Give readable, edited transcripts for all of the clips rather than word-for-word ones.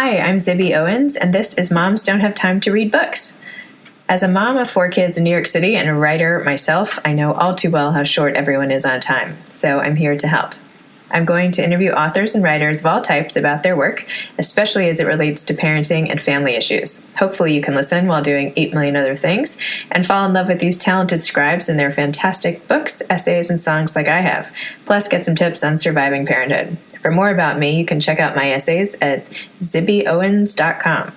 Hi, I'm Zibby Owens, and this is Moms Don't Have Time to Read Books. As a mom of 4 kids in New York City and a writer myself, I know all too well how short everyone is on time, so I'm here to help. I'm going to interview authors and writers of all types about their work, especially as it relates to parenting and family issues. Hopefully you can listen while doing 8 million other things and fall in love with these talented scribes and their fantastic books, essays, and songs like I have, plus get some tips on surviving parenthood. For more about me, you can check out my essays at zibbyowens.com.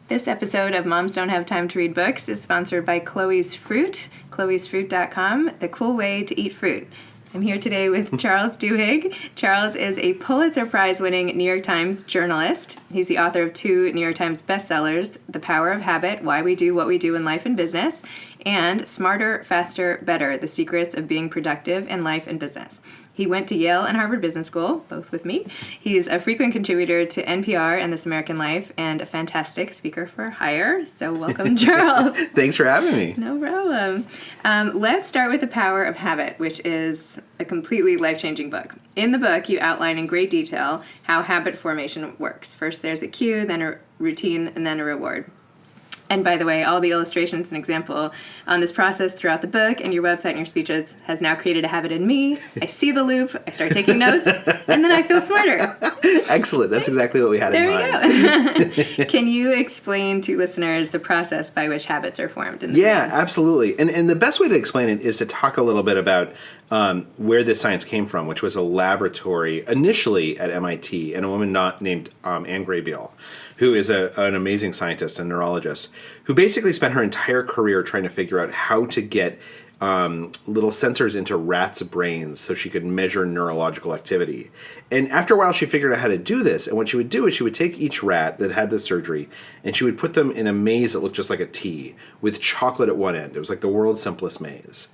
This episode of Moms Don't Have Time to Read Books is sponsored by Chloe's Fruit, chloesfruit.com, the cool way to eat fruit. I'm here today with Charles Duhigg. Charles is a Pulitzer Prize-winning New York Times journalist. He's the author of 2 New York Times bestsellers, The Power of Habit, Why We Do What We Do in Life and Business, and Smarter, Faster, Better, The Secrets of Being Productive in Life and Business. He went to Yale and Harvard Business School, both with me. He's a frequent contributor to NPR and This American Life, and a fantastic speaker for hire. So welcome, Charles. Thanks for having me. No problem. Let's start with The Power of Habit, which is a completely life-changing book. In the book, you outline in great detail how habit formation works. First, there's a cue, then a routine, and then a reward. And by the way, all the illustrations and example on this process throughout the book and your website and your speeches has now created a habit in me. I see the loop, I start taking notes, and then I feel smarter. Excellent. That's exactly what we had in mind. There we go. Can you explain to listeners the process by which habits are formed? Yeah, absolutely. And the best way to explain it is to talk a little bit about where this science came from, which was a laboratory initially at MIT, and a woman named Anne Graybiel, who is an amazing scientist and neurologist, who basically spent her entire career trying to figure out how to get little sensors into rats' brains so she could measure neurological activity. And after a while, she figured out how to do this. And what she would do is she would take each rat that had this surgery, and she would put them in a maze that looked just like a T with chocolate at one end. It was like the world's simplest maze.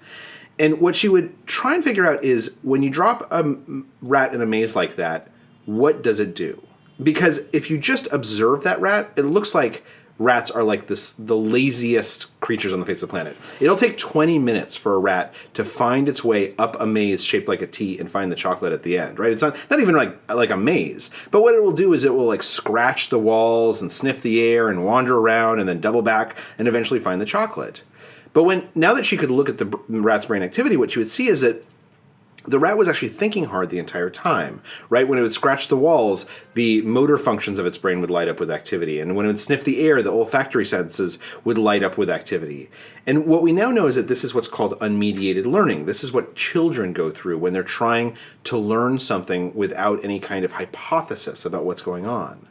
And what she would try and figure out is, when you drop a rat in a maze like that, what does it do? Because if you just observe that rat, it looks like rats are like the laziest creatures on the face of the planet. It'll take 20 minutes for a rat to find its way up a maze shaped like a T and find the chocolate at the end, right? It's not even like a maze. But what it will do is it will like scratch the walls and sniff the air and wander around and then double back and eventually find the chocolate. But now that she could look at the rat's brain activity, what she would see is that the rat was actually thinking hard the entire time, right? When it would scratch the walls, the motor functions of its brain would light up with activity. And when it would sniff the air, the olfactory senses would light up with activity. And what we now know is that this is what's called unmediated learning. This is what children go through when they're trying to learn something without any kind of hypothesis about what's going on.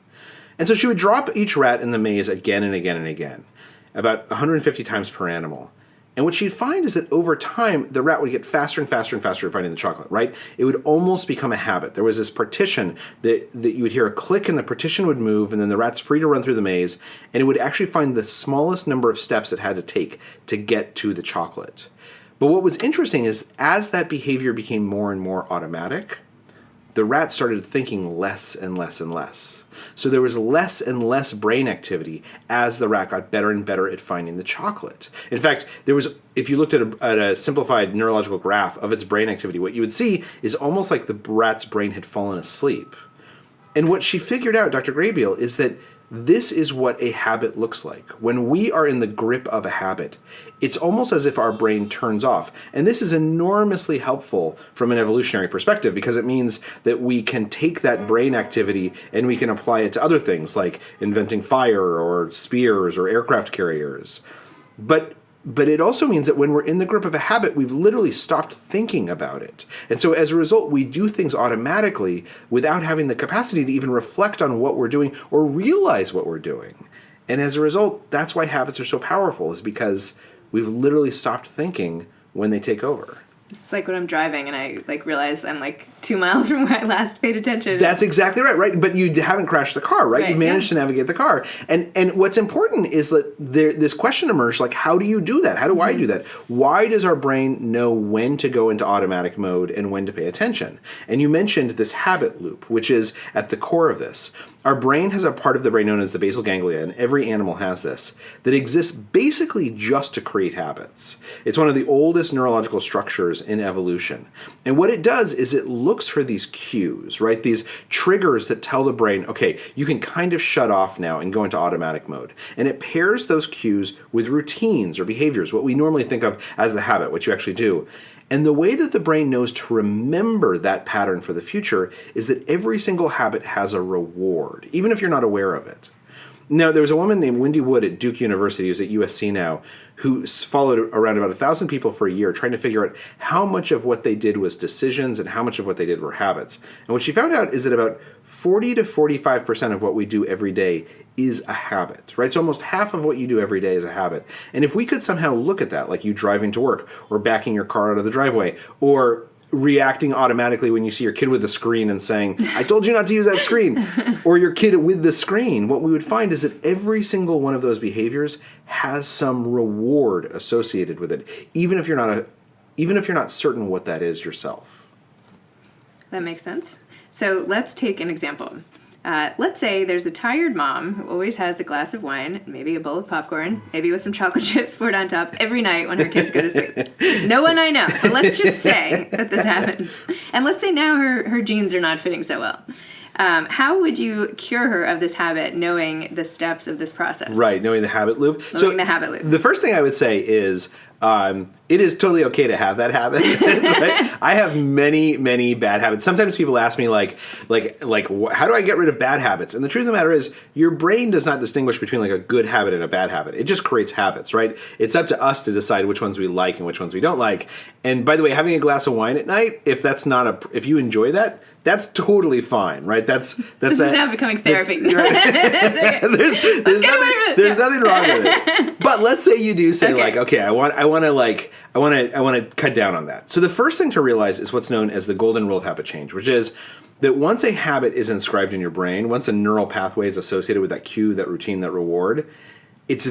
And so she would drop each rat in the maze again and again and again, about 150 times per animal. And what she'd find is that over time, the rat would get faster and faster and faster at finding the chocolate, right? It would almost become a habit. There was this partition that you would hear a click and the partition would move, and then the rat's free to run through the maze, and it would actually find the smallest number of steps it had to take to get to the chocolate. But what was interesting is, as that behavior became more and more automatic, the rat started thinking less and less and less. So there was less and less brain activity as the rat got better and better at finding the chocolate. In fact, if you looked at a simplified neurological graph of its brain activity, what you would see is almost like the rat's brain had fallen asleep. And what she figured out, Dr. Graybiel, is that this is what a habit looks like. When we are in the grip of a habit, it's almost as if our brain turns off. And this is enormously helpful from an evolutionary perspective, because it means that we can take that brain activity and we can apply it to other things like inventing fire or spears or aircraft carriers. But it also means that when we're in the grip of a habit, we've literally stopped thinking about it. And so as a result, we do things automatically without having the capacity to even reflect on what we're doing or realize what we're doing. And as a result, that's why habits are so powerful, is because we've literally stopped thinking when they take over. It's like when I'm driving and I realize I'm 2 miles from where I last paid attention. That's exactly right? But you haven't crashed the car, right? You managed to navigate the car. And what's important is that this question emerged, how do you do that? How do I do that? Why does our brain know when to go into automatic mode and when to pay attention? And you mentioned this habit loop, which is at the core of this. Our brain has a part of the brain known as the basal ganglia, and every animal has this, that exists basically just to create habits. It's one of the oldest neurological structures in evolution. And what it does is it looks looks for these cues, right? These triggers that tell the brain, okay, you can kind of shut off now and go into automatic mode. And it pairs those cues with routines or behaviors, what we normally think of as the habit, what you actually do. And the way that the brain knows to remember that pattern for the future is that every single habit has a reward, even if you're not aware of it. Now, there was a woman named Wendy Wood at Duke University, who's at USC now, who followed around about 1,000 people for a year trying to figure out how much of what they did was decisions and how much of what they did were habits. And what she found out is that about 40 to 45% of what we do every day is a habit, right? So almost half of what you do every day is a habit. And if we could somehow look at that, like you driving to work or backing your car out of the driveway or reacting automatically when you see your kid with the screen and saying, I told you not to use that screen, or your kid with the screen, what we would find is that every single one of those behaviors has some reward associated with it, even if you're not certain what that is yourself. That makes sense. So let's take an example. Let's say there's a tired mom who always has a glass of wine, maybe a bowl of popcorn, maybe with some chocolate chips poured on top every night when her kids go to sleep. No one I know, but let's just say that this happens. And let's say now her jeans are not fitting so well. How would you cure her of this habit, knowing the steps of this process? Right, knowing the habit loop. Knowing the habit loop. The first thing I would say is it is totally okay to have that habit. Right? I have many, many bad habits. Sometimes people ask me like, how do I get rid of bad habits? And the truth of the matter is, your brain does not distinguish between like a good habit and a bad habit. It just creates habits, right? It's up to us to decide which ones we like and which ones we don't like. And by the way, having a glass of wine at night, if you enjoy that, that's totally fine, right? This is now becoming therapy. Right. Okay. there's nothing wrong with it. But let's say you do say okay, I want to cut down on that. So the first thing to realize is what's known as the golden rule of habit change, which is that once a habit is inscribed in your brain, once a neural pathway is associated with that cue, that routine, that reward, it's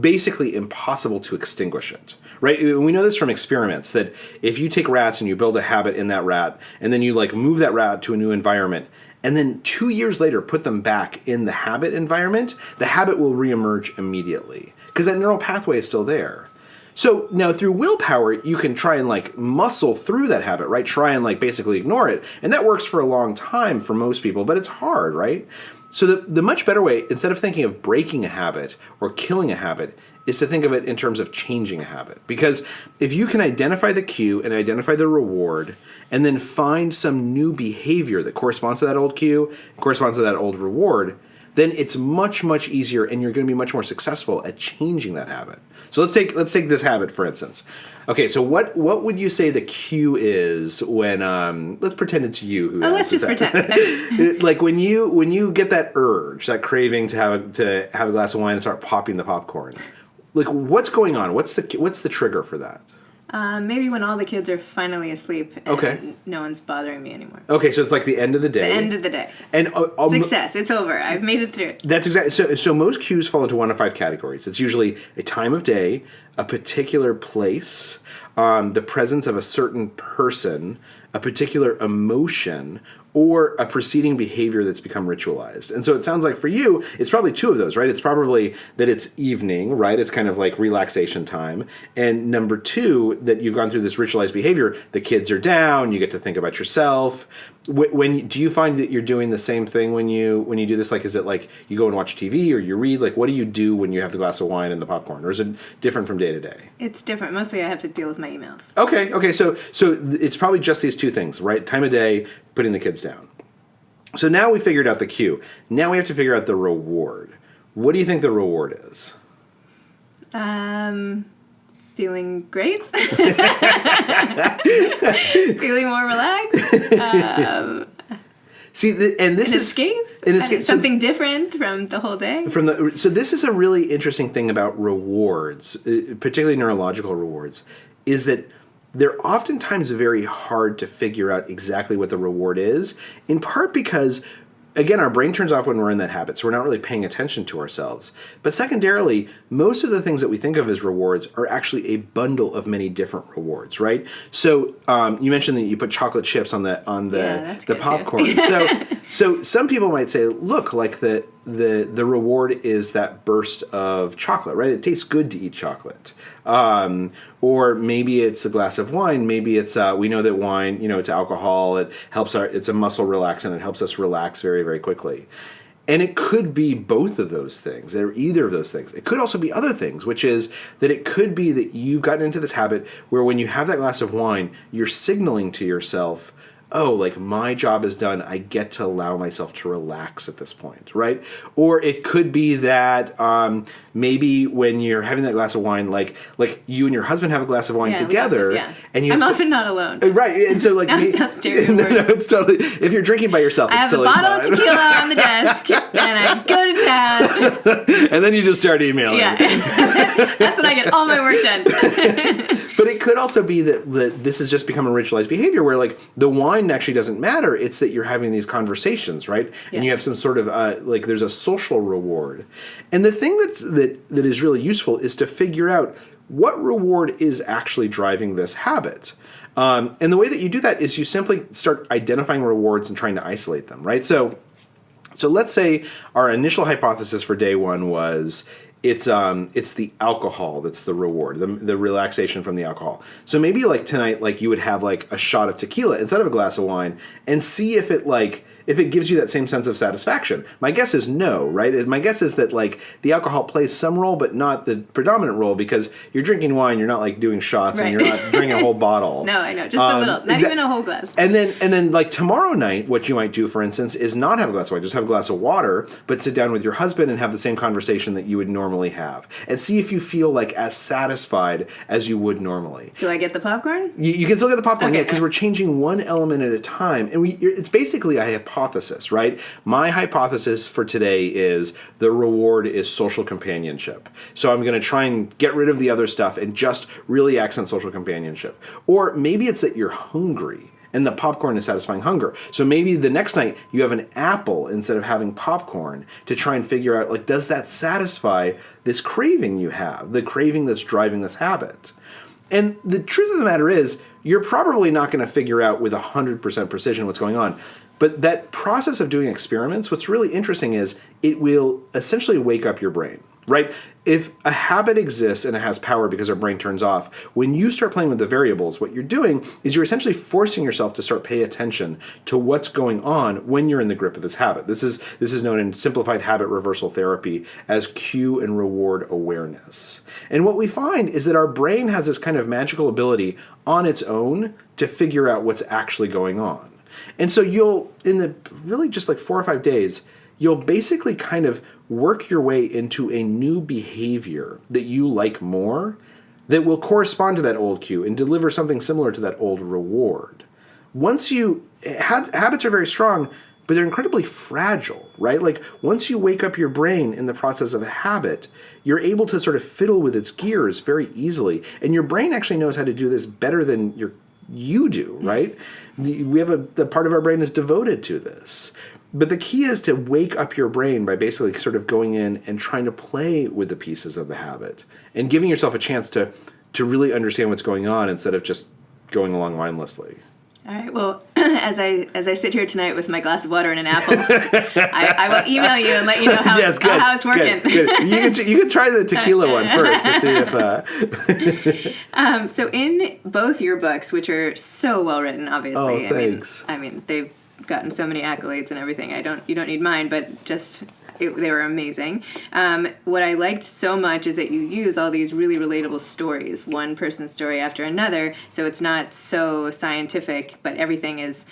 basically impossible to extinguish it, right? We know this from experiments that if you take rats and you build a habit in that rat, and then you like move that rat to a new environment, and then 2 years later put them back in the habit environment, the habit will reemerge immediately because that neural pathway is still there. So now through willpower, you can try and like muscle through that habit, right? Try and like basically ignore it. And that works for a long time for most people, but it's hard, right? So the much better way, instead of thinking of breaking a habit or killing a habit, is to think of it in terms of changing a habit. Because if you can identify the cue and identify the reward, and then find some new behavior that corresponds to that old cue, corresponds to that old reward, then it's much, much easier and you're going to be much more successful at changing that habit. So let's take this habit, for instance. Okay, so what would you say the cue is when let's pretend it's you who let's just pretend. like when you get that urge, that craving to have a glass of wine and start popping the popcorn. Like what's going on? What's the trigger for that? Maybe when all the kids are finally asleep and no one's bothering me anymore. Okay, so it's like the end of the day. The end of the day. And success. It's over. I've made it through. That's exactly. So most cues fall into 1 of 5 categories. It's usually a time of day, a particular place, the presence of a certain person, a particular emotion, or a preceding behavior that's become ritualized. And so it sounds like for you, it's probably 2 of those, right? It's probably that it's evening, right? It's kind of like relaxation time. And number 2, that you've gone through this ritualized behavior, the kids are down, you get to think about yourself. When do you find that you're doing the same thing when you do this? Like, is it like you go and watch TV or you read? Like, what do you do when you have the glass of wine and the popcorn? Or is it different from day to day? It's different. Mostly I have to deal with my emails. Okay. So it's probably just these 2 things, right? Time of day, putting the kids down. So now we figured out the cue. Now we have to figure out the reward. What do you think the reward is? Feeling great. Feeling more relaxed. See, and this is escape. Something different from the whole day. So this is a really interesting thing about rewards, particularly neurological rewards, is that they're oftentimes very hard to figure out exactly what the reward is, in part because, again, our brain turns off when we're in that habit, so we're not really paying attention to ourselves. But secondarily, most of the things that we think of as rewards are actually a bundle of many different rewards, right? So you mentioned that you put chocolate chips on the popcorn. So some people might say, look, like the reward is that burst of chocolate, right? It tastes good to eat chocolate. Or maybe it's a glass of wine. Maybe it's we know that wine, it's alcohol. It helps it's a muscle relaxant. It helps us relax very, very quickly. And it could be both of those things, or either of those things. It could also be other things, which is that it could be that you've gotten into this habit where when you have that glass of wine, you're signaling to yourself, oh, like my job is done. I get to allow myself to relax at this point, right? Or it could be that maybe when you're having that glass of wine, like you and your husband have a glass of wine together, and I'm often not alone, right? And so like that sounds terrible. No, it's totally. If you're drinking by yourself, I have totally a bottle fine. of tequila on the desk, and I go to town, and then you just start emailing. Yeah, that's when I get all my work done. But it could also be that this has just become a ritualized behavior where like the wine actually doesn't matter. It's that you're having these conversations, right? Yes. And you have some sort of like there's a social reward. And the thing that is really useful is to figure out what reward is actually driving this habit. And the way that you do that is you simply start identifying rewards and trying to isolate them, right? So let's say our initial hypothesis for day one was it's the alcohol that's the reward, the relaxation from the alcohol. So maybe like tonight, like you would have like a shot of tequila instead of a glass of wine and see if it gives you that same sense of satisfaction. My guess is no, right? My guess is that like the alcohol plays some role, but not the predominant role because you're drinking wine, you're not like doing shots and you're not drinking a whole bottle. No, I know, just a little, not even a whole glass. And then like tomorrow night, what you might do, for instance, is not have a glass of wine, just have a glass of water, but sit down with your husband and have the same conversation that you would normally have, and see if you feel like as satisfied as you would normally. Do I get the popcorn? You can still get the popcorn, okay. Yeah, because we're changing one element at a time, and it's basically a hypothesis, right? My hypothesis for today is the reward is social companionship. So I'm going to try and get rid of the other stuff and just really accent social companionship. Or maybe it's that you're hungry and the popcorn is satisfying hunger. So maybe the next night you have an apple instead of having popcorn to try and figure out, like, does that satisfy this craving you have, the craving that's driving this habit? And the truth of the matter is, you're probably not going to figure out with 100% precision what's going on. But that process of doing experiments, what's really interesting is it will essentially wake up your brain, right? If a habit exists and it has power because our brain turns off, when you start playing with the variables, what you're doing is you're essentially forcing yourself to start pay attention to what's going on when you're in the grip of this habit. This is known in simplified habit reversal therapy as cue and reward awareness. And what we find is that our brain has this kind of magical ability on its own to figure out what's actually going on. And so you'll, in the really just like 4 or 5 days, you'll basically kind of work your way into a new behavior that you like more that will correspond to that old cue and deliver something similar to that old reward. Habits are very strong, but they're incredibly fragile, right? Like once you wake up your brain in the process of a habit, you're able to sort of fiddle with its gears very easily. And your brain actually knows how to do this better than you do, right? We have the part of our brain is devoted to this. But the key is to wake up your brain by basically sort of going in and trying to play with the pieces of the habit and giving yourself a chance to really understand what's going on instead of just going along mindlessly. All right. Well, as I sit here tonight with my glass of water and an apple, I will email you and let you know how it's working. Good. You can try the tequila one first to see if. So in both your books, which are so well written, obviously. Oh, thanks. I mean, they've gotten so many accolades and everything. You don't need mine, but just. They were amazing. What I liked so much is that you use all these really relatable stories, one person's story after another, so it's not so scientific, but everything is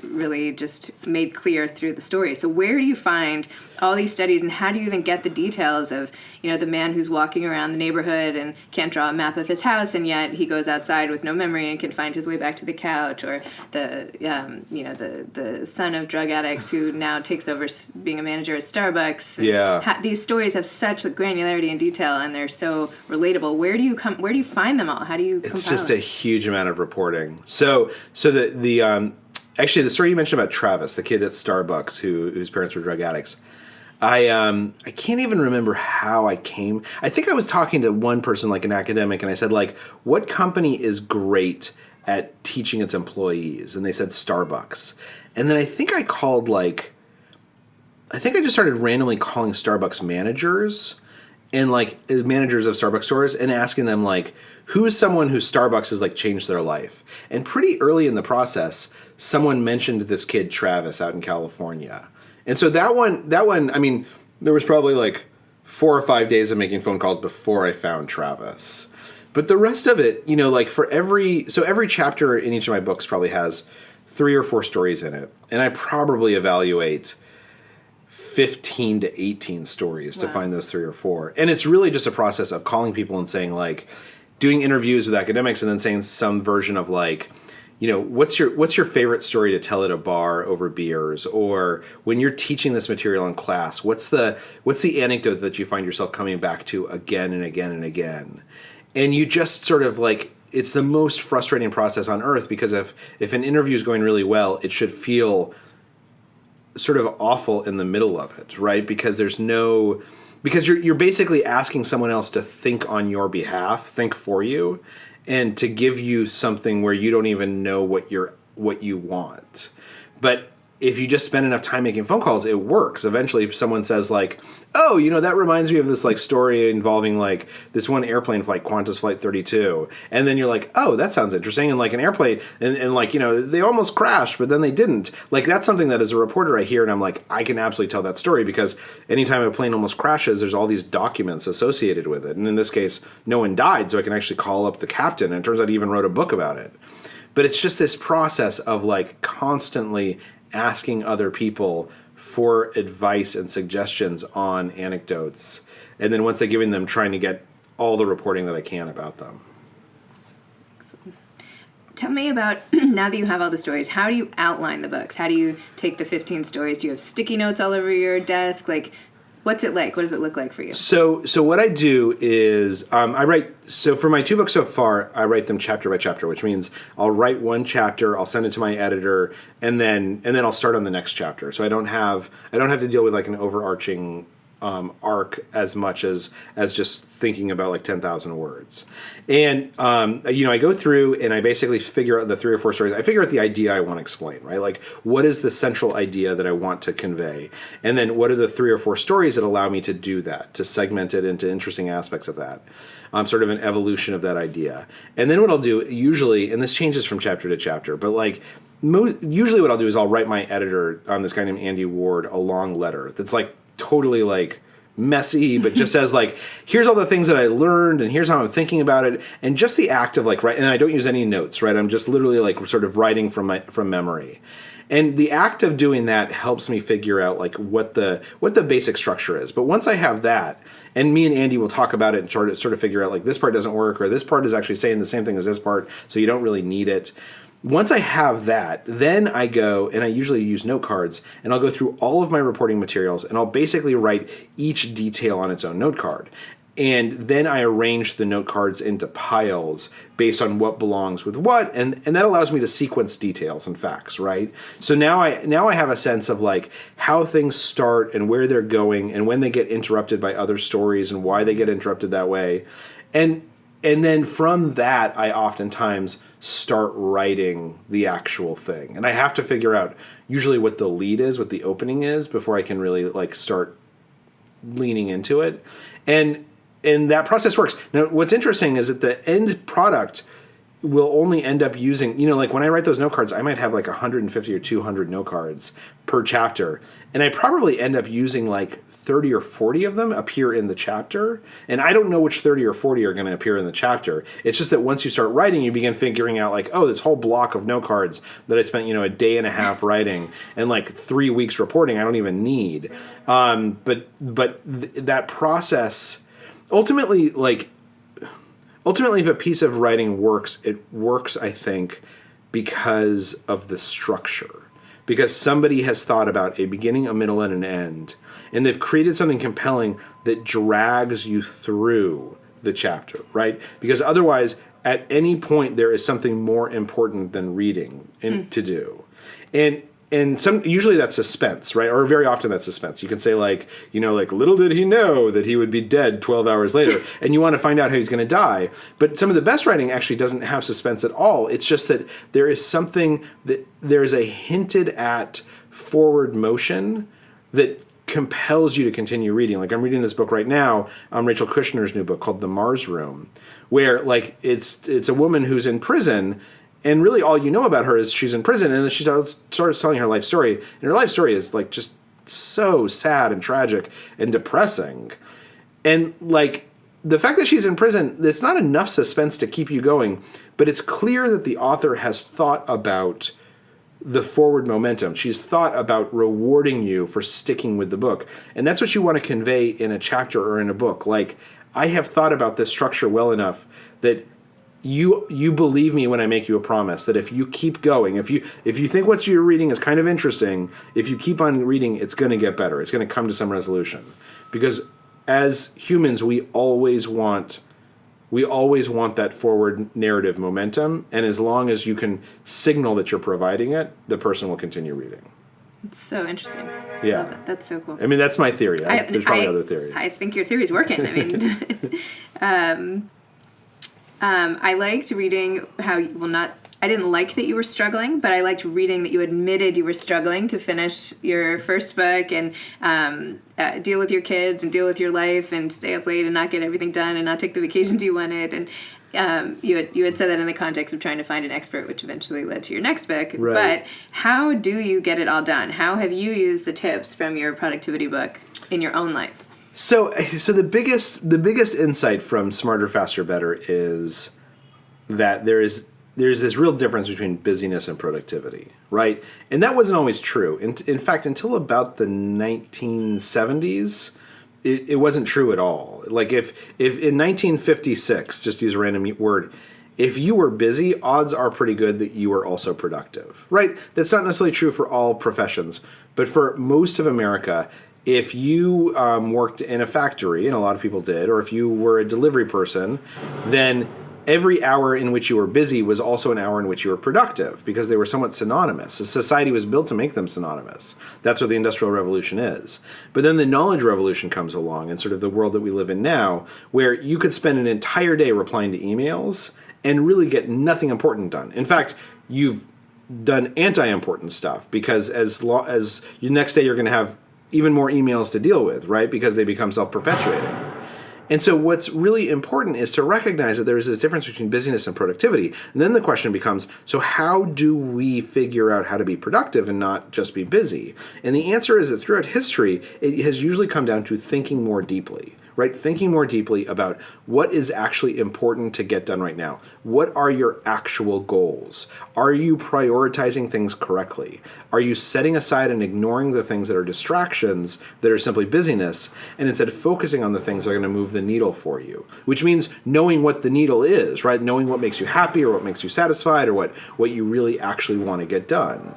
really just made clear through the story. So where do you find all these studies, and how do you even get the details of, the man who's walking around the neighborhood and can't draw a map of his house, and yet he goes outside with no memory and can find his way back to the couch, or the son of drug addicts who now takes over being a manager at Starbucks. Yeah. These stories have such granularity and detail, and they're so relatable. Where do you find them all? How do you compile It's just them? a huge amount of reporting. So actually the story you mentioned about Travis, the kid at Starbucks whose parents were drug addicts. I can't even remember how I came. I think I was talking to one person, like an academic, and I said, like, what company is great at teaching its employees? And they said Starbucks. And then I think I called I think I just started randomly calling Starbucks managers and like managers of Starbucks stores and asking them like, who's someone who Starbucks has like changed their life? And pretty early in the process, someone mentioned this kid Travis out in California. And so that one, I mean, there was probably like 4 or 5 days of making phone calls before I found Travis. But the rest of it, you know, like every chapter in each of my books probably has 3 or 4 stories in it. And I probably evaluate 15 to 18 stories to find those 3 or 4. And it's really just a process of calling people and saying like, doing interviews with academics and then saying some version of like, you know, what's your favorite story to tell at a bar over beers? Or when you're teaching this material in class, what's the anecdote that you find yourself coming back to again and again and again? And you just sort of like, it's the most frustrating process on earth because if an interview is going really well, it should feel sort of awful in the middle of it, right? Because because you're basically asking someone else to think on your behalf, think for you, and to give you something where you don't even know what you want. But if you just spend enough time making phone calls, it works. Eventually someone says like, oh, you know, that reminds me of this like story involving like this one airplane flight, Qantas Flight 32. And then you're like, oh, that sounds interesting. And like an airplane and like, you know, they almost crashed, but then they didn't. Like that's something that as a reporter I hear and I'm like, I can absolutely tell that story because anytime a plane almost crashes, there's all these documents associated with it. And in this case, no one died. So I can actually call up the captain. And it turns out he even wrote a book about it. But it's just this process of like constantly asking other people for advice and suggestions on anecdotes. And then once they're giving them, trying to get all the reporting that I can about them. Tell me about, now that you have all the stories, how do you outline the books? How do you take the 15 stories? Do you have sticky notes all over your desk? Like, what's it like? What does it look like for you? So what I do is I write. So for my 2 books so far, I write them chapter by chapter, which means I'll write one chapter, I'll send it to my editor, and then I'll start on the next chapter. So I don't have to deal with like an overarching arc as much as just thinking about like 10,000 words. And, you know, I go through and I basically figure out the 3 or 4 stories. I figure out the idea I want to explain, right? Like what is the central idea that I want to convey? And then what are the 3 or 4 stories that allow me to do that, to segment it into interesting aspects of that? Sort of an evolution of that idea. And then what I'll do usually, and this changes from chapter to chapter, but like usually what I'll do is I'll write my editor, this guy named Andy Ward, a long letter that's like totally like messy, but just says like, here's all the things that I learned and here's how I'm thinking about it. And just the act of like, and I don't use any notes, right? I'm just literally like sort of writing from memory. And the act of doing that helps me figure out like what the basic structure is. But once I have that, and me and Andy will talk about it and sort of figure out like this part doesn't work or this part is actually saying the same thing as this part, so you don't really need it. Once I have that, then I go, and I usually use note cards, and I'll go through all of my reporting materials, and I'll basically write each detail on its own note card. And then I arrange the note cards into piles based on what belongs with what, and that allows me to sequence details and facts, right? So now I have a sense of like how things start and where they're going and when they get interrupted by other stories and why they get interrupted that way. And then from that, I oftentimes start writing the actual thing. And I have to figure out usually what the lead is, what the opening is, before I can really like start leaning into it. And that process works. Now, what's interesting is that the end product will only end up using, you know, like when I write those note cards, I might have like 150 or 200 note cards per chapter. And I probably end up using like 30 or 40 of them appear in the chapter. And I don't know which 30 or 40 are going to appear in the chapter. It's just that once you start writing, you begin figuring out like, oh, this whole block of note cards that I spent, you know, a day and a half writing and like 3 weeks reporting, I don't even need. But that process ultimately, if a piece of writing works, it works, I think, because of the structure. Because somebody has thought about a beginning, a middle, and an end. And they've created something compelling that drags you through the chapter, right? Because otherwise, at any point, there is something more important than reading to do. And usually that's suspense, right? Or very often that's suspense. You can say like, you know, like little did he know that he would be dead 12 hours later. And you want to find out how he's going to die. But some of the best writing actually doesn't have suspense at all. It's just that there is something that there's a hinted at forward motion that compels you to continue reading. Like I'm reading this book right now, Rachel Kushner's new book called The Mars Room, where like it's a woman who's in prison, and really all you know about her is she's in prison, and then she starts telling her life story, and her life story is like just so sad and tragic and depressing. And like the fact that she's in prison, it's not enough suspense to keep you going, but it's clear that the author has thought about the forward momentum. She's thought about rewarding you for sticking with the book. And that's what you want to convey in a chapter or in a book. Like, I have thought about this structure well enough that you believe me when I make you a promise that if you keep going, if you think what you're reading is kind of interesting, if you keep on reading, it's going to get better. It's going to come to some resolution. Because as humans, we always want that forward narrative momentum, and as long as you can signal that you're providing it, the person will continue reading. It's so interesting. Yeah. Love that. That's so cool. I mean, that's my theory. There's probably other theories. I think your theory's working. I mean, I liked reading how I didn't like that you were struggling, but I liked reading that you admitted you were struggling to finish your first book and deal with your kids and deal with your life and stay up late and not get everything done and not take the vacations you wanted. And you had said that in the context of trying to find an expert, which eventually led to your next book. Right. But how do you get it all done? How have you used the tips from your productivity book in your own life? So the biggest insight from Smarter, Faster, Better is that there's this real difference between busyness and productivity, right? And that wasn't always true. In fact, until about the 1970s, it wasn't true at all. Like if in 1956, just to use a random word, if you were busy, odds are pretty good that you were also productive, right? That's not necessarily true for all professions, but for most of America, if you worked in a factory, and a lot of people did, or if you were a delivery person, then every hour in which you were busy was also an hour in which you were productive, because they were somewhat synonymous. The society was built to make them synonymous. That's what the Industrial Revolution is. But then the Knowledge Revolution comes along, and sort of the world that we live in now, where you could spend an entire day replying to emails and really get nothing important done. In fact, you've done anti-important stuff, because as the next day you're going to have even more emails to deal with, right? Because they become self-perpetuating. And so what's really important is to recognize that there is this difference between busyness and productivity. And then the question becomes, so how do we figure out how to be productive and not just be busy? And the answer is that throughout history, it has usually come down to thinking more deeply. Right? Thinking more deeply about what is actually important to get done right now. What are your actual goals? Are you prioritizing things correctly? Are you setting aside and ignoring the things that are distractions, that are simply busyness, and instead focusing on the things that are going to move the needle for you? Which means knowing what the needle is, right? Knowing what makes you happy or what makes you satisfied or what you really actually want to get done.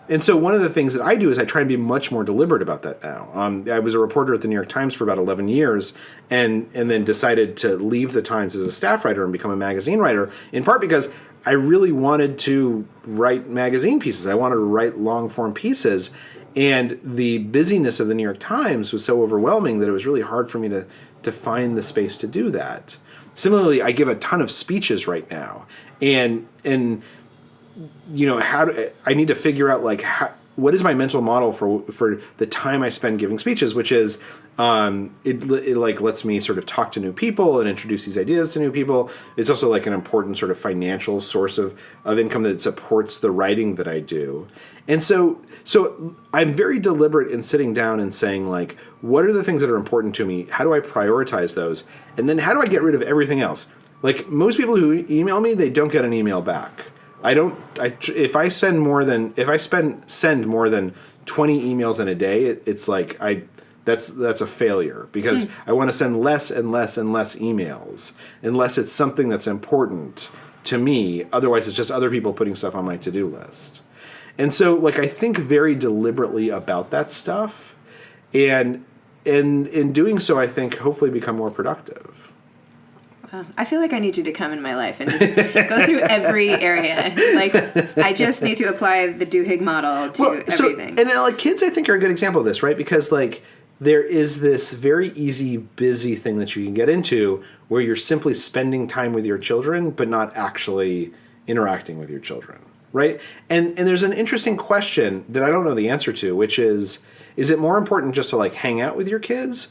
And so one of the things that I do is I try and be much more deliberate about that now. I was a reporter at the New York Times for about 11 years and then decided to leave the Times as a staff writer and become a magazine writer, in part because I really wanted to write magazine pieces. I wanted to write long-form pieces. And the busyness of the New York Times was so overwhelming that it was really hard for me to find the space to do that. Similarly, I give a ton of speeches right now. And you know, I need to figure out what is my mental model for the time I spend giving speeches, which is it like lets me sort of talk to new people and introduce these ideas to new people. It's also like an important sort of financial source of income that supports the writing that I do. And so I'm very deliberate in sitting down and saying, like, what are the things that are important to me? How do I prioritize those? And then how do I get rid of everything else? Like most people who email me, they don't get an email back. If I send more than 20 emails in a day, it's like that's a failure, because I want to send less and less and less emails unless it's something that's important to me. Otherwise, it's just other people putting stuff on my to-do list. And so, like, I think very deliberately about that stuff, and in doing so, I think hopefully become more productive. I feel like I need you to come in my life and just go through every area. Like, I just need to apply the Duhigg model to everything. And like kids, I think, are a good example of this, right? Because like there is this very easy, busy thing that you can get into where you're simply spending time with your children, but not actually interacting with your children, right? And there's an interesting question that I don't know the answer to, which is, is it more important just to like hang out with your kids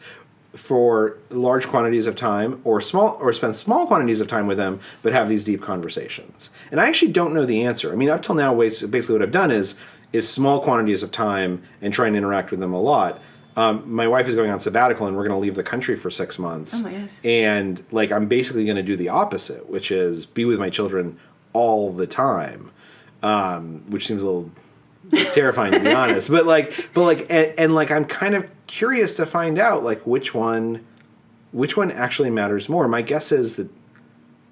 for large quantities of time, or spend small quantities of time with them, but have these deep conversations? And I actually don't know the answer. I mean, up till now, basically what I've done is small quantities of time and try and interact with them a lot. My wife is going on sabbatical, and we're going to leave the country for 6 months. Oh my gosh. And like, I'm basically going to do the opposite, which is be with my children all the time, which seems a little terrifying to be honest. But I'm kind of curious to find out like which one actually matters more. My guess is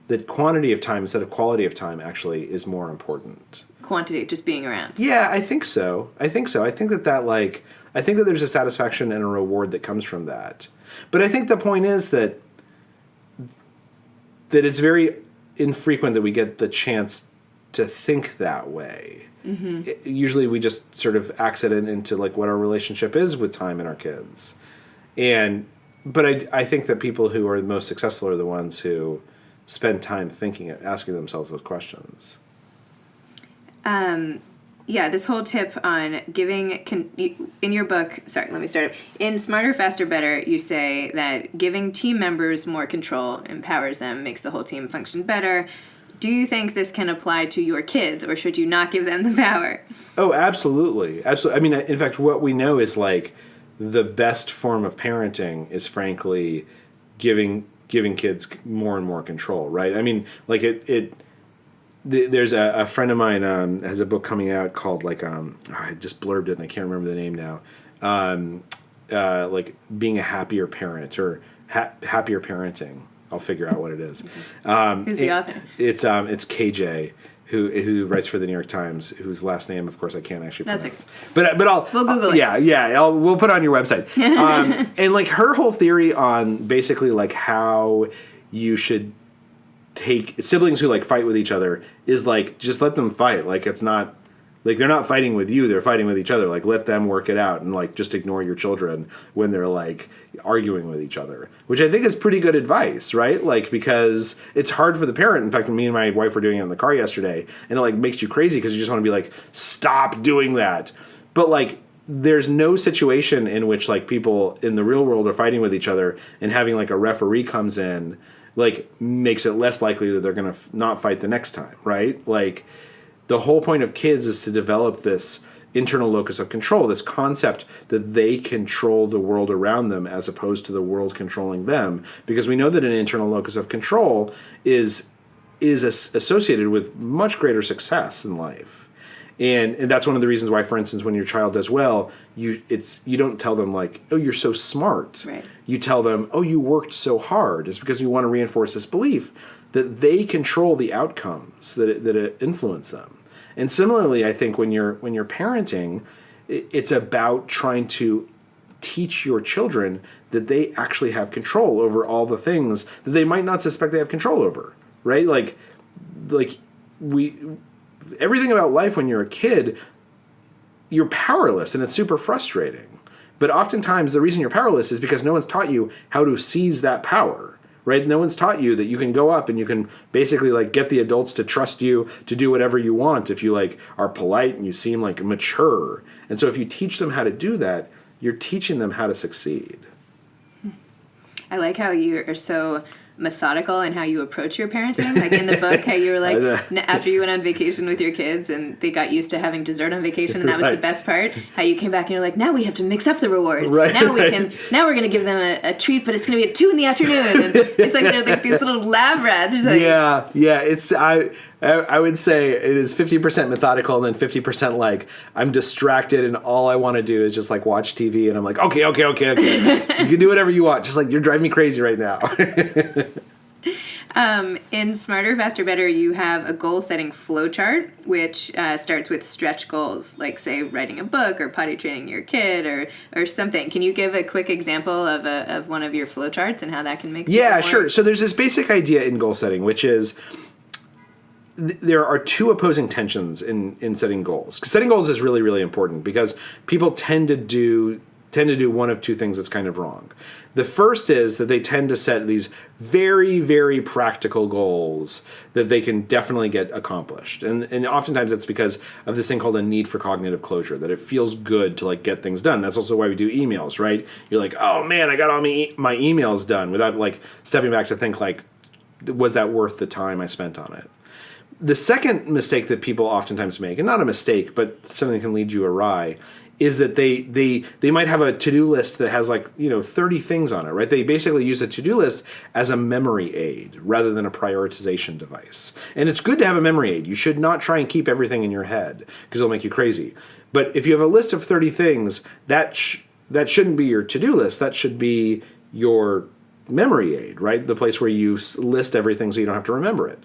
that quantity of time instead of quality of time actually is more important. Quantity, just being around. Yeah, I think so. I think that there's a satisfaction and a reward that comes from that. But I think the point is that it's very infrequent that we get the chance to think that way. Mm-hmm. Usually we just sort of accident into like what our relationship is with time and our kids. But I think that people who are the most successful are the ones who spend time thinking, asking themselves those questions. Yeah, this whole tip on giving, in your book, sorry, let me start. In Smarter, Faster, Better, you say that giving team members more control empowers them, makes the whole team function better. Do you think this can apply to your kids, or should you not give them the power? Oh, absolutely. Absolutely. I mean, in fact, what we know is like the best form of parenting is frankly giving kids more and more control, right? I mean, like there's a friend of mine has a book coming out called like I just blurbed it and I can't remember the name now. Like being a happier parent or happier parenting. I'll figure out what it is. Who's the author? It's KJ, who writes for the New York Times, whose last name, of course, I can't actually pronounce. That's okay. But we'll Google it. Yeah. We'll put it on your website. And like her whole theory on basically like how you should take siblings who like fight with each other is like just let them fight. Like it's not. Like, they're not fighting with you, they're fighting with each other. Like, let them work it out and, like, just ignore your children when they're, like, arguing with each other. Which I think is pretty good advice, right? Like, because it's hard for the parent. In fact, me and my wife were doing it in the car yesterday, and it, like, makes you crazy because you just want to be like, stop doing that. But, like, there's no situation in which, like, people in the real world are fighting with each other and having, like, a referee comes in, like, makes it less likely that they're going to not fight the next time, right? Like, the whole point of kids is to develop this internal locus of control, this concept that they control the world around them as opposed to the world controlling them. Because we know that an internal locus of control is associated with much greater success in life. And that's one of the reasons why, for instance, when your child does well, you don't tell them like, oh, you're so smart. Right. You tell them, oh, you worked so hard. It's because you want to reinforce this belief that they control the outcomes that influence them. And similarly, I think when you're parenting, it's about trying to teach your children that they actually have control over all the things that they might not suspect they have control over, right? Like everything about life when you're a kid, you're powerless and it's super frustrating. But oftentimes the reason you're powerless is because no one's taught you how to seize that power. Right? No one's taught you that you can go up and you can basically like get the adults to trust you to do whatever you want if you like are polite and you seem like mature. And so if you teach them how to do that, you're teaching them how to succeed. I like how you are so methodical in how you approach your parenting. Like in the book, how you were like, after you went on vacation with your kids and they got used to having dessert on vacation and that was right. The best part, how you came back and you're like, now we have to mix up the reward. Right. Now we're going to give them a treat, but it's going to be at 2 PM. And it's like they're like these little lab rats. Like, yeah. It's I would say it is 50% methodical and then 50% like I'm distracted and all I want to do is just like watch TV and I'm like, okay. You can do whatever you want. Just like you're driving me crazy right now. In Smarter, Faster, Better, you have a goal-setting flowchart, which starts with stretch goals, like, say, writing a book or potty training your kid or something. Can you give a quick example of one of your flowcharts and how that can make Yeah, sure. So there's this basic idea in goal setting, which is there are two opposing tensions in setting goals. 'Cause setting goals is really, really important because people tend to do tend to do one of two things that's kind of wrong. The first is that they tend to set these very, very practical goals that they can definitely get accomplished. And oftentimes it's because of this thing called a need for cognitive closure, that it feels good to like get things done. That's also why we do emails, right? You're like, oh man, I got all my emails done, without like stepping back to think like, was that worth the time I spent on it? The second mistake that people oftentimes make, and not a mistake, but something that can lead you awry, is that they might have a to-do list that has 30 things on it, right? They basically use a to-do list as a memory aid rather than a prioritization device. And it's good to have a memory aid. You should not try and keep everything in your head because it'll make you crazy. But if you have a list of 30 things, that shouldn't be your to-do list. That should be your memory aid, right? The place where you list everything so you don't have to remember it.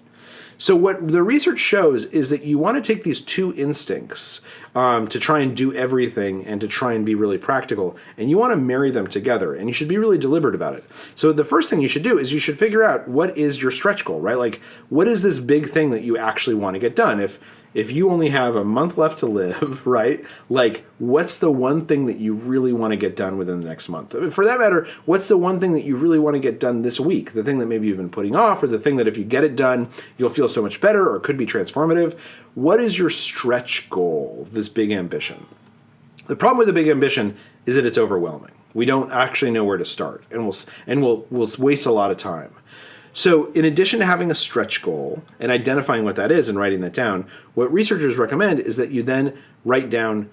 So what the research shows is that you want to take these two instincts to try and do everything and to try and be really practical, and you want to marry them together, and you should be really deliberate about it. So the first thing you should do is you should figure out what is your stretch goal, right? Like, what is this big thing that you actually want to get done? If you only have a month left to live, right? Like, what's the one thing that you really want to get done within the next month? For that matter, what's the one thing that you really want to get done this week? The thing that maybe you've been putting off, or the thing that if you get it done, you'll feel so much better, or could be transformative. What is your stretch goal, this big ambition? The problem with the big ambition is that it's overwhelming. We don't actually know where to start, and we'll waste a lot of time. So in addition to having a stretch goal and identifying what that is and writing that down, what researchers recommend is that you then write down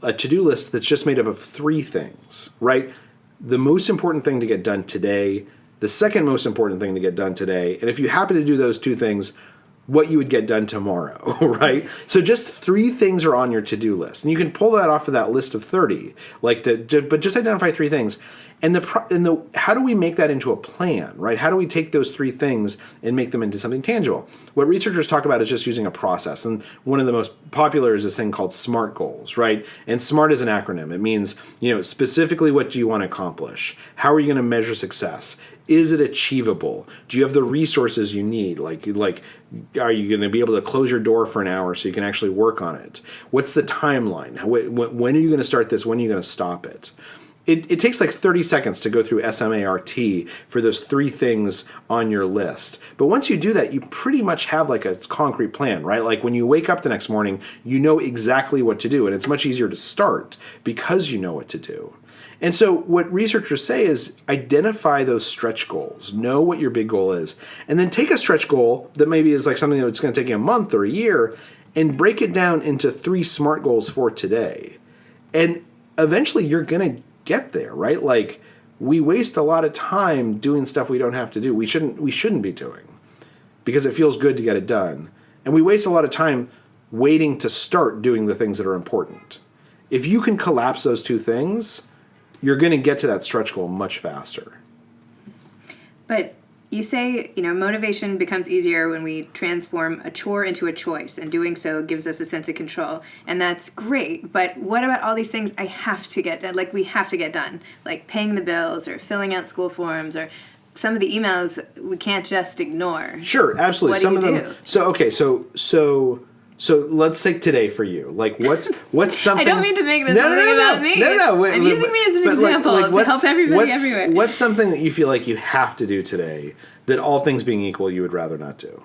a to-do list that's just made up of 3 things, right? The most important thing to get done today, the second most important thing to get done today, and if you happen to do those 2 things, what you would get done tomorrow, right? So just 3 things are on your to-do list. And you can pull that off of that list of 30, but just identify 3 things. And how do we make that into a plan, right? How do we take those 3 things and make them into something tangible? What researchers talk about is just using a process. And one of the most popular is this thing called SMART goals, right? And SMART is an acronym. It means, specifically what do you want to accomplish? How are you going to measure success? Is it achievable? Do you have the resources you need? Like, are you going to be able to close your door for an hour so you can actually work on it? What's the timeline? When are you going to start this? When are you going to stop it? It takes like 30 seconds to go through SMART for those 3 things on your list. But once you do that, you pretty much have like a concrete plan, right? Like when you wake up the next morning, you know exactly what to do. And it's much easier to start because you know what to do. And so what researchers say is identify those stretch goals, know what your big goal is, and then take a stretch goal that maybe is like something that's going to take you a month or a year and break it down into 3 SMART goals for today. And eventually you're going to get there, right? Like, we waste a lot of time doing stuff we don't have to do. We shouldn't be doing because it feels good to get it done. And we waste a lot of time waiting to start doing the things that are important. If you can collapse those 2 things, you're going to get to that stretch goal much faster. But you say, motivation becomes easier when we transform a chore into a choice, and doing so gives us a sense of control. And that's great. But what about all these things I have to get done? Like, we have to get done, like paying the bills or filling out school forms or some of the emails we can't just ignore. Sure, absolutely. What some do you of them. So, okay, so let's take today for you. Like, what's something? I don't mean to make this something about me. No. I'm using me as an example to help everybody everywhere. What's something that you feel like you have to do today that, all things being equal, you would rather not do?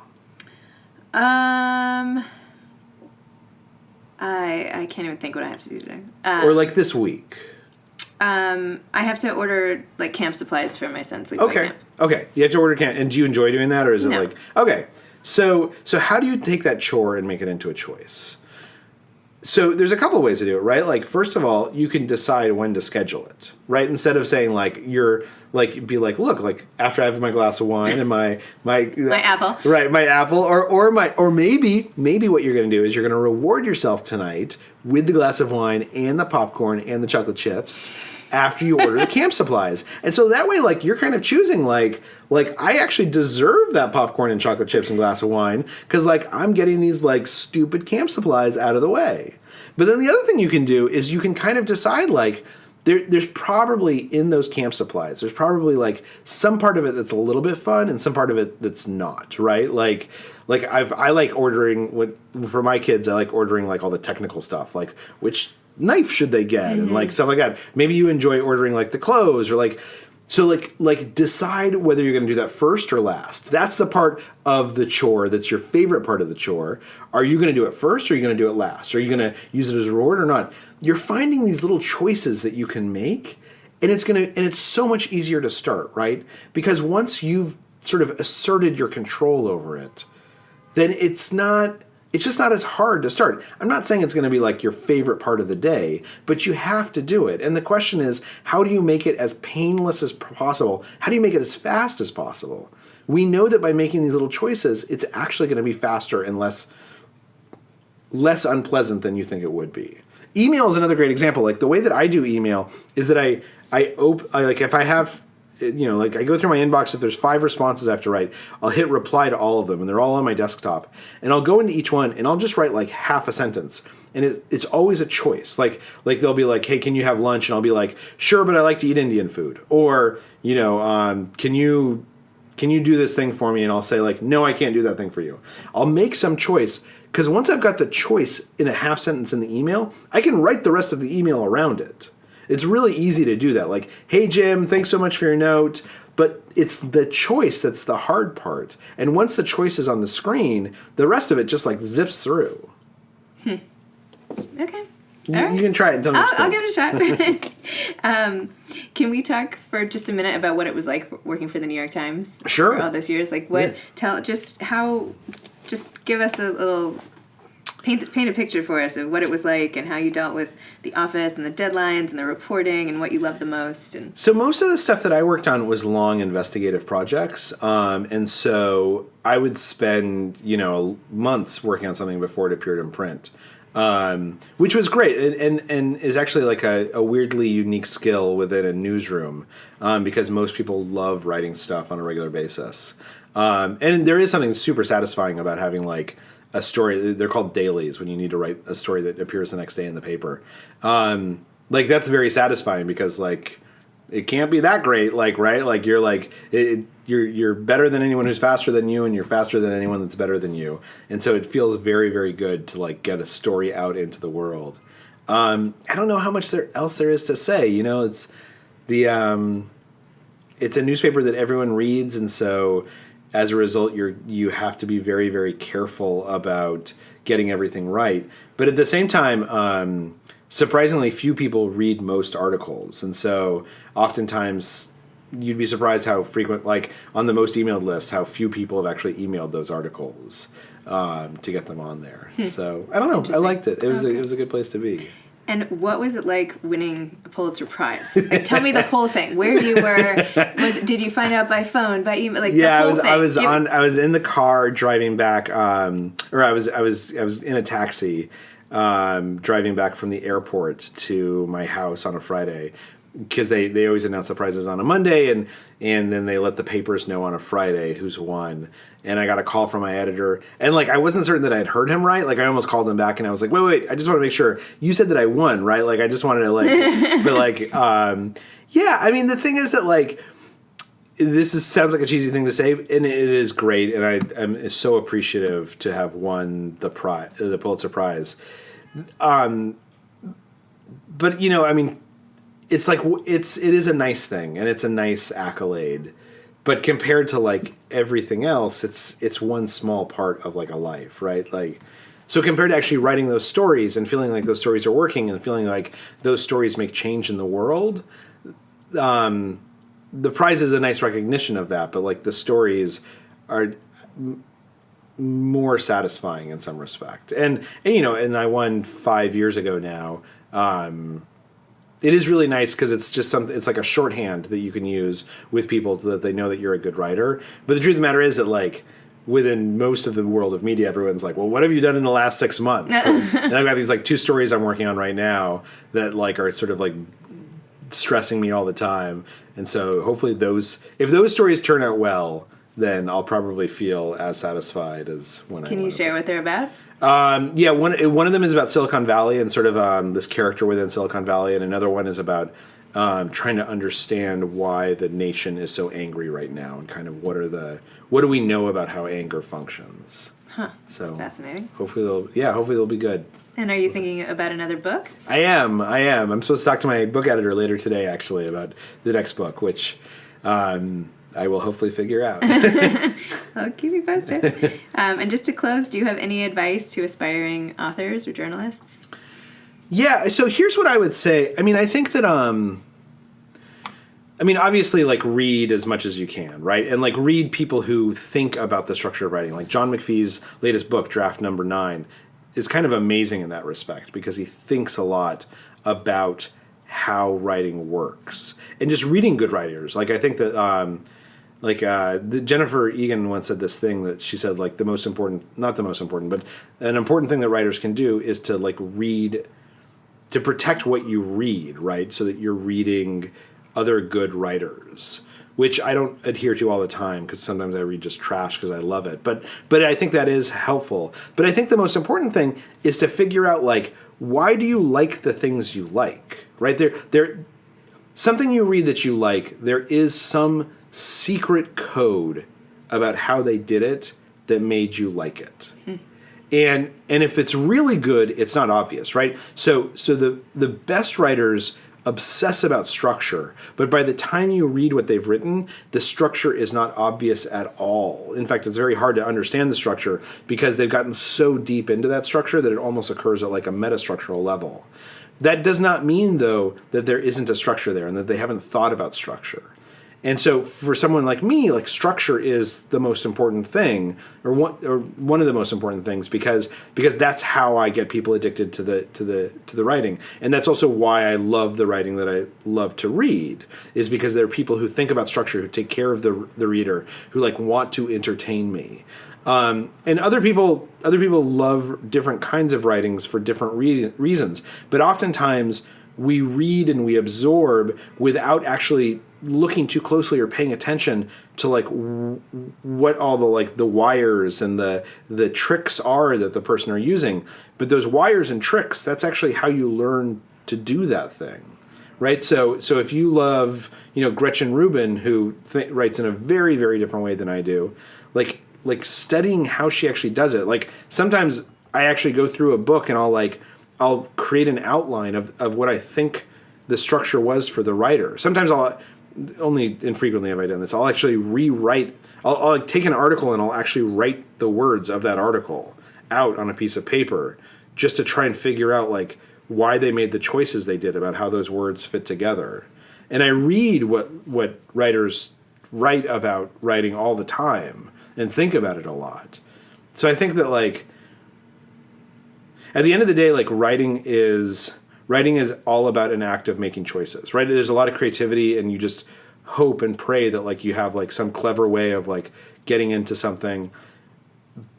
I can't even think what I have to do today. Or like this week. I have to order like camp supplies for my son's sleepaway camp. Okay. You have to order camp, and do you enjoy doing that, or is it No. like okay? So how do you take that chore and make it into a choice? So there's a couple of ways to do it, right? Like, first of all, you can decide when to schedule it, right? Instead of saying like be like, look, like after I have my glass of wine and my apple, right? My apple, or maybe what you're going to do is you're going to reward yourself tonight with the glass of wine and the popcorn and the chocolate chips after you order the camp supplies. And so that way, like, you're kind of choosing like I actually deserve that popcorn and chocolate chips and glass of wine because like I'm getting these like stupid camp supplies out of the way. But then the other thing you can do is you can kind of decide like there's probably in those camp supplies, there's probably like some part of it that's a little bit fun and some part of it that's not, right? Like I like ordering for my kids, I like ordering like all the technical stuff, like which knife should they get, and like stuff like that. Maybe you enjoy ordering like the clothes, or like, so like decide whether you're going to do that first or last. That's the part of the chore that's your favorite part of the chore. Are you going to do it first, or are you going to do it last? Are you going to use it as a reward or not? You're finding these little choices that you can make, and it's so much easier to start, right? Because once you've sort of asserted your control over it, then it's just not as hard to start. I'm not saying it's going to be like your favorite part of the day, but you have to do it. And the question is, how do you make it as painless as possible? How do you make it as fast as possible? We know that by making these little choices, it's actually going to be faster and less unpleasant than you think it would be. Email is another great example. Like the way that I do email is that I like if I have, like I go through my inbox, if there's 5 responses I have to write, I'll hit reply to all of them, and they're all on my desktop. And I'll go into each one, and I'll just write like half a sentence. And it's always a choice. Like they'll be like, hey, can you have lunch? And I'll be like, sure, but I like to eat Indian food. Or, can you do this thing for me? And I'll say like, no, I can't do that thing for you. I'll make some choice, because once I've got the choice in a half sentence in the email, I can write the rest of the email around it. It's really easy to do that. Like, hey, Jim, thanks so much for your note. But it's the choice that's the hard part. And once the choice is on the screen, the rest of it just like zips through. Okay. You can try it and tell me what you I'll think. give it a shot. Can we talk for just a minute about what it was like working for the New York Times? Sure. For all those years? Like what, just give us a little, paint a picture for us of what it was like and how you dealt with the office and the deadlines and the reporting and what you loved the most. And so most of the stuff that I worked on was long investigative projects. And so I would spend, months working on something before it appeared in print. Which was great and is actually like a weirdly unique skill within a newsroom, because most people love writing stuff on a regular basis. And there is something super satisfying about having like a story. They're called dailies, when you need to write a story that appears the next day in the paper. Like that's very satisfying, because like it can't be that great, like, right? Like you're like you're better than anyone who's faster than you, and you're faster than anyone that's better than you. And so it feels very, very good to like get a story out into the world. I don't know how much else there is to say. It's it's a newspaper that everyone reads, and so as a result, you have to be very, very careful about getting everything right. But at the same time, surprisingly few people read most articles, and so oftentimes you'd be surprised how frequent, like on the most emailed list, how few people have actually emailed those articles to get them on there. So I don't know. I liked it. It was a good place to be. And what was it like winning a Pulitzer Prize? Like, tell me the whole thing. Where you were? Did you find out by phone, by email? Like yeah, the whole thing. I was in the car driving back, or I was in a taxi driving back from the airport to my house on a Friday, because they always announce the prizes on a Monday, and then they let the papers know on a Friday who's won. And I got a call from my editor, and like I wasn't certain that I had heard him right. Like I almost called him back, and I was like, wait, I just want to make sure you said that I won, right? Like I just wanted to like, but like, yeah. I mean, the thing is that like sounds like a cheesy thing to say, and it is great, and I'm so appreciative to have won the Pulitzer Prize. But I mean, it's like it is a nice thing, and it's a nice accolade. But compared to like everything else, it's one small part of like a life, right? Like, so compared to actually writing those stories and feeling like those stories are working and feeling like those stories make change in the world, the prize is a nice recognition of that. But like the stories are more satisfying in some respect. And I won 5 years ago now. It is really nice because it's just something. It's like a shorthand that you can use with people so that they know that you're a good writer. But the truth of the matter is that like within most of the world of media, everyone's like, well, what have you done in the last 6 months? And I've got these like 2 stories I'm working on right now that like are sort of like stressing me all the time. And so hopefully if those stories turn out well, then I'll probably feel as satisfied as when I. Can you share what they're about? Yeah, one of them is about Silicon Valley and sort of this character within Silicon Valley, and another one is about trying to understand why the nation is so angry right now, and kind of what do we know about how anger functions. Huh. So that's fascinating. Hopefully they'll be good. And are you thinking about another book? I am. I'm supposed to talk to my book editor later today, actually, about the next book, which I will hopefully figure out. I'll keep you posted. And just to close, do you have any advice to aspiring authors or journalists? Yeah, so here's what I would say. I mean, I think that, obviously, like, read as much as you can, right? And, like, read people who think about the structure of writing. Like, John McPhee's latest book, Draft Number 9, is kind of amazing in that respect because he thinks a lot about how writing works. And just reading good writers. Like, I think that, Jennifer Egan once said this thing that she said, like, not the most important, but an important thing that writers can do is to, like, read, to protect what you read, right? So that you're reading other good writers, which I don't adhere to all the time because sometimes I read just trash because I love it. But I think that is helpful. But I think the most important thing is to figure out, like, why do you like the things you like, right? There, something you read that you like, there is some secret code about how they did it that made you like it. And if it's really good, it's not obvious, right? So the best writers obsess about structure, but by the time you read what they've written, the structure is not obvious at all. In fact, it's very hard to understand the structure because they've gotten so deep into that structure that it almost occurs at like a metastructural level. That does not mean, though, that there isn't a structure there and that they haven't thought about structure. And so for someone like me, like, structure is the most important thing, or one of the most important things, because that's how I get people addicted to the writing. And that's also why I love the writing that I love to read, is because there are people who think about structure, who take care of the reader, who, like, want to entertain me. And other people love different kinds of writings for different reasons. But oftentimes we read and we absorb without actually looking too closely or paying attention to, like, what all the, like, the wires and the tricks are that the person are using. But those wires and tricks, that's actually how you learn to do that thing, right? So if you love, Gretchen Rubin, who writes in a very, very different way than I do, like studying how she actually does it. Like, sometimes I actually go through a book and I'll create an outline of what I think the structure was for the writer. Sometimes only infrequently have I done this, I'll actually rewrite, I'll take an article and I'll actually write the words of that article out on a piece of paper just to try and figure out, like, why they made the choices they did about how those words fit together. And I read what writers write about writing all the time and think about it a lot. So I think that, like, at the end of the day, like, writing is all about an act of making choices, right? There's a lot of creativity, and you just hope and pray that, like, you have, like, some clever way of, like, getting into something.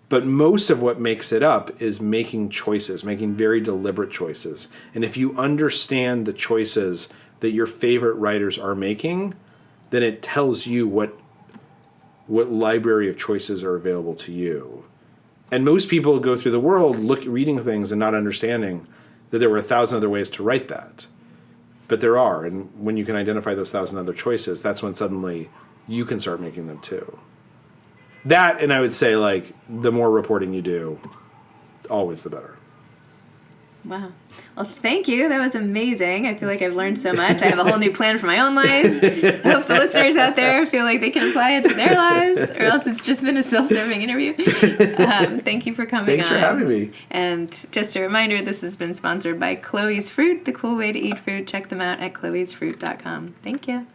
But most of what makes it up is making choices, making very deliberate choices. And if you understand the choices that your favorite writers are making, then it tells you what library of choices are available to you. And most people go through the world reading things and not understanding that there were 1,000 other ways to write that. But there are, and when you can identify those 1,000 other choices, that's when suddenly you can start making them too. That, and I would say, like, the more reporting you do, always the better. Wow. Well, thank you. That was amazing. I feel like I've learned so much. I have a whole new plan for my own life. I hope the listeners out there feel like they can apply it to their lives, or else it's just been a self-serving interview. Thank you for coming Thanks for having me. And just a reminder, this has been sponsored by Chloe's Fruit, the cool way to eat fruit. Check them out at chloesfruit.com. Thank you.